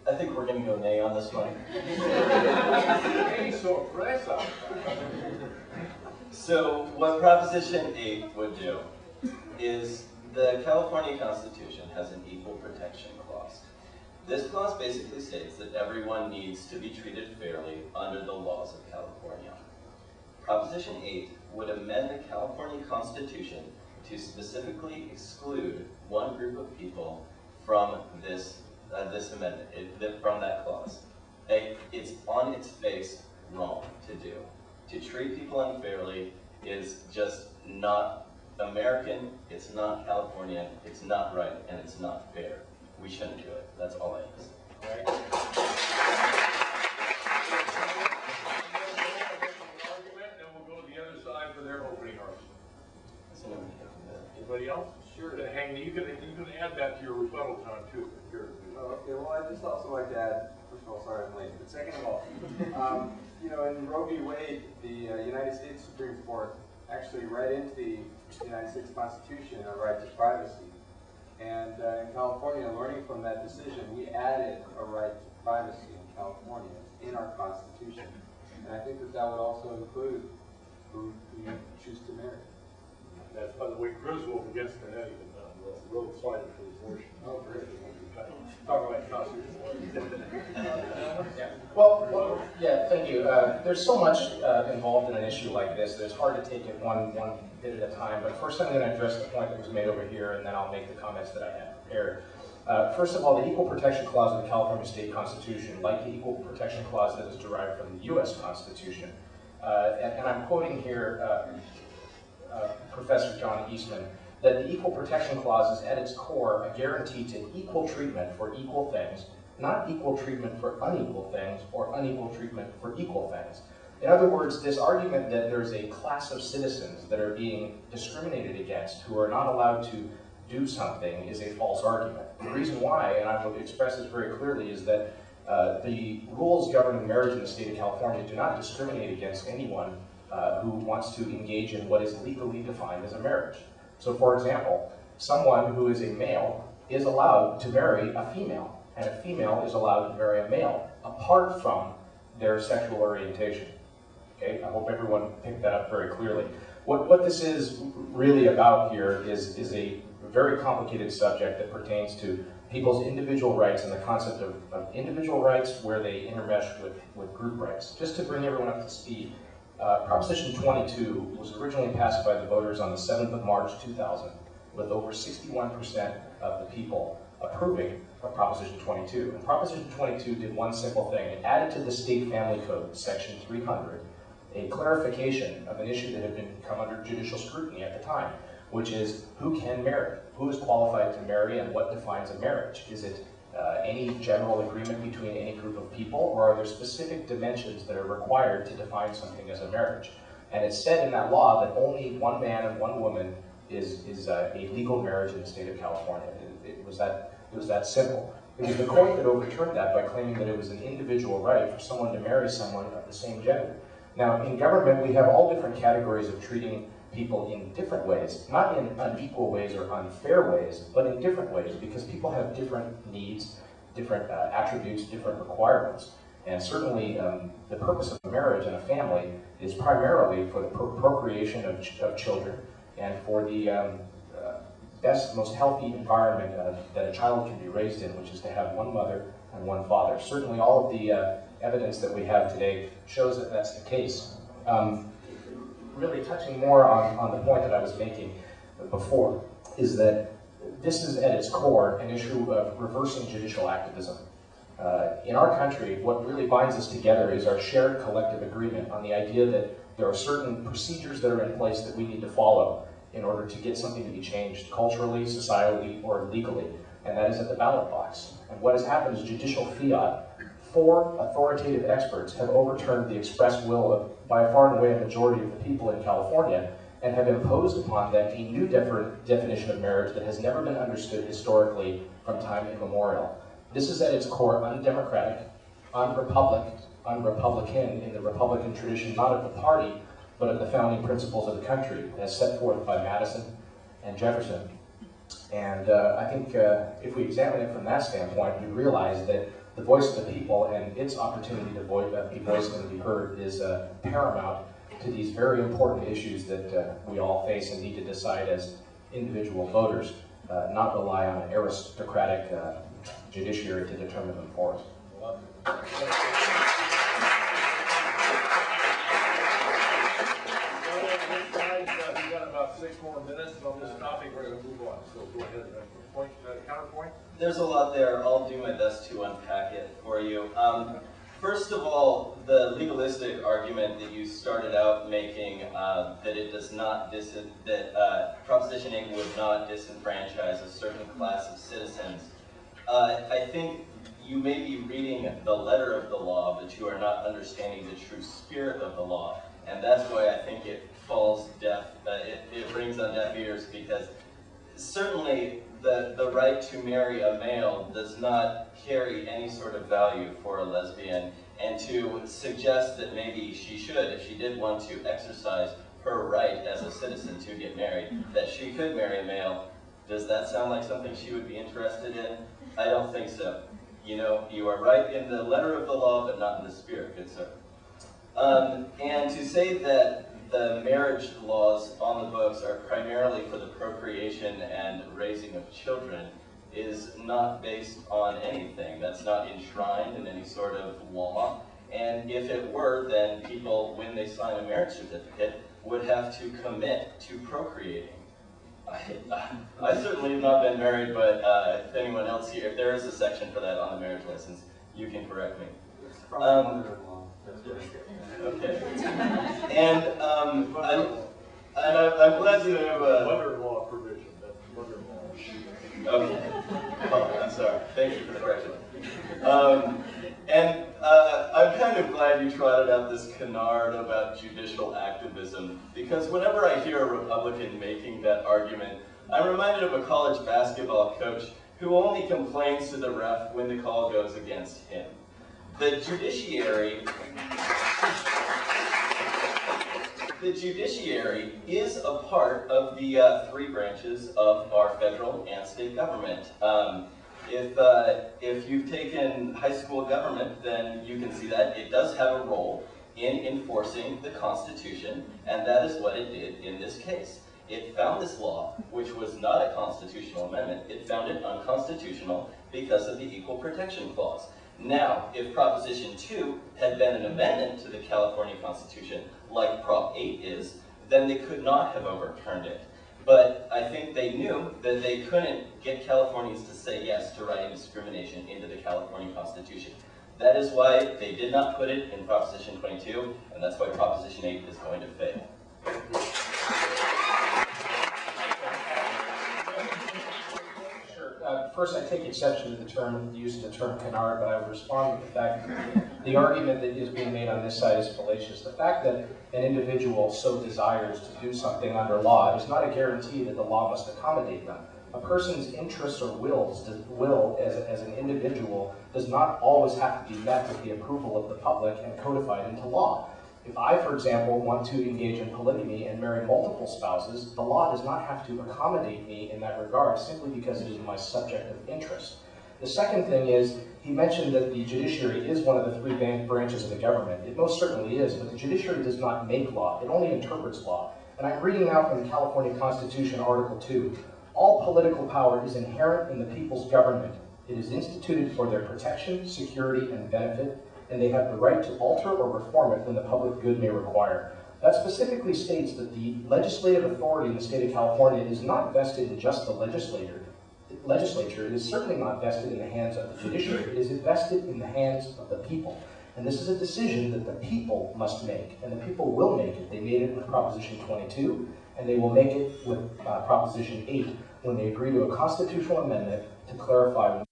I think we're going to go nay on this one. So aggressive. So what Proposition 8 would do is the California Constitution has an equal protection clause. This clause basically states that everyone needs to be treated fairly under the laws of California. Proposition 8 would amend the California Constitution to specifically exclude one group of people from this amendment, from that clause. It's on its face wrong to do. To treat people unfairly is just not American, it's not Californian, it's not right, and it's not fair. We shouldn't do it. That's all I have to say. Right. Argument, and we'll go to the other side for their opening argument. Anybody else? Sure. Hang, you can add that to your rebuttal time too. Okay. Well, I'd just also like to add. First of all, sorry I'm late. But second of all, you know, in Roe v. Wade, the United States Supreme Court actually read into the United States Constitution a right to privacy. And in California, learning from that decision, we added a right to privacy in California in our Constitution. And I think that that would also include who you choose to marry. That's, by the way, Griswold against Connecticut. Real excited for the abortion. Oh, great. Talk about Constitution. Well, yeah, thank you. There's so much involved in an issue like this that it's hard to take it one bit at a time. But first I'm going to address the point that was made over here, and then I'll make the comments that I have prepared. First of all, the Equal Protection Clause of the California State Constitution, like the Equal Protection Clause that is derived from the U.S. Constitution, and I'm quoting here Professor John Eastman, that the Equal Protection Clause is at its core a guarantee to equal treatment for equal things, not equal treatment for unequal things or unequal treatment for equal things. In other words, this argument that there's a class of citizens that are being discriminated against who are not allowed to do something is a false argument. The reason why, and I will express this very clearly, is that the rules governing marriage in the state of California do not discriminate against anyone who wants to engage in what is legally defined as a marriage. So for example, someone who is a male is allowed to marry a female, and a female is allowed to marry a male, apart from their sexual orientation. Okay, I hope everyone picked that up very clearly. What this is really about here is a very complicated subject that pertains to people's individual rights and the concept of individual rights where they intermesh with group rights. Just to bring everyone up to speed, Proposition 22 was originally passed by the voters on the 7th of March 2000, with over 61% of the people approving of Proposition 22. And Proposition 22 did one simple thing. It added to the State Family Code, Section 300, a clarification of an issue that had come under judicial scrutiny at the time, which is who can marry, who is qualified to marry, and what defines a marriage. Is it any general agreement between any group of people, or are there specific dimensions that are required to define something as a marriage? And it said in that law that only one man and one woman is a legal marriage in the state of California. It was that simple. It was the court that overturned that by claiming that it was an individual right for someone to marry someone of the same gender. Now, in government, we have all different categories of treating people in different ways, not in unequal ways or unfair ways, but in different ways, because people have different needs, different attributes, different requirements. And certainly the purpose of a marriage and a family is primarily for the procreation of children and for the best, most healthy environment that a child can be raised in, which is to have one mother and one father. Certainly all of the evidence that we have today shows that that's the case. Really touching more on the point that I was making before, is that this is at its core an issue of reversing judicial activism. In our country, what really binds us together is our shared collective agreement on the idea that there are certain procedures that are in place that we need to follow in order to get something to be changed culturally, societally, or legally, and that is at the ballot box. And what has happened is judicial fiat. 4 authoritative experts have overturned the express will of, by a far and away, a majority of the people in California, and have imposed upon them a new definition of marriage that has never been understood historically from time immemorial. This is at its core undemocratic, unrepublican in the Republican tradition, not of the party, but of the founding principles of the country, as set forth by Madison and Jefferson. And I think if we examine it from that standpoint, we realize that the voice of the people and its opportunity to be voiced and be heard is paramount to these very important issues that we all face and need to decide as individual voters, not rely on an aristocratic judiciary to determine them for us. We've got about 6 more minutes on this topic. We're going to move on. So go ahead and counterpoint. There's a lot there. I'll do my best to unpack it for you. First of all, the legalistic argument that you started out making, that it does not Proposition 8 would not disenfranchise a certain class of citizens. I think you may be reading the letter of the law, but you are not understanding the true spirit of the law. And that's why I think it falls deaf, it rings on deaf ears, because certainly the right to marry a male does not carry any sort of value for a lesbian, and to suggest that maybe she should, if she did want to exercise her right as a citizen to get married, that she could marry a male, does that sound like something she would be interested in? I don't think so. You know, you are right in the letter of the law, but not in the spirit, good sir. And to say that the marriage laws on the books are primarily for the procreation and raising of children is not based on anything. That's not enshrined in any sort of law. And if it were, then people, when they sign a marriage certificate, would have to commit to procreating. I certainly have not been married, but if anyone else here, if there is a section for that on the marriage license, you can correct me. It's from mother-in-law. Okay. And I'm glad to have a Mother-in-law provision. That's mother-in-law. Okay. Oh, I'm sorry. Thank you for the correction. And I'm kind of glad you trotted out this canard about judicial activism, because whenever I hear a Republican making that argument, I'm reminded of a college basketball coach who only complains to the ref when the call goes against him. The judiciary is a part of the 3 branches of our federal and state government. If you've taken high school government, then you can see that it does have a role in enforcing the Constitution, and that is what it did in this case. It found this law, which was not a constitutional amendment, it found it unconstitutional because of the Equal Protection Clause. Now, if Proposition 2 had been an amendment to the California Constitution, like Prop 8 is, then they could not have overturned it. But I think they knew that they couldn't get Californians to say yes to writing discrimination into the California Constitution. That is why they did not put it in Proposition 22, and that's why Proposition 8 is going to fail. First, I take exception to the use of the term canard, but I would respond with the fact that the argument that is being made on this side is fallacious. The fact that an individual so desires to do something under law is not a guarantee that the law must accommodate them. A person's interests or will as an individual does not always have to be met with the approval of the public and codified into law. If I, for example, want to engage in polygamy and marry multiple spouses, the law does not have to accommodate me in that regard simply because it is my subject of interest. The second thing is, he mentioned that the judiciary is one of the 3 branches of the government. It most certainly is, but the judiciary does not make law. It only interprets law. And I'm reading now from the California Constitution, Article 2. All political power is inherent in the people's government. It is instituted for their protection, security, and benefit, and they have the right to alter or reform it when the public good may require. That specifically states that the legislative authority in the state of California is not vested in just the legislature. It is certainly not vested in the hands of the judiciary. It is vested in the hands of the people. And this is a decision that the people must make, and the people will make it. They made it with Proposition 22, and they will make it with Proposition 8 when they agree to a constitutional amendment to clarify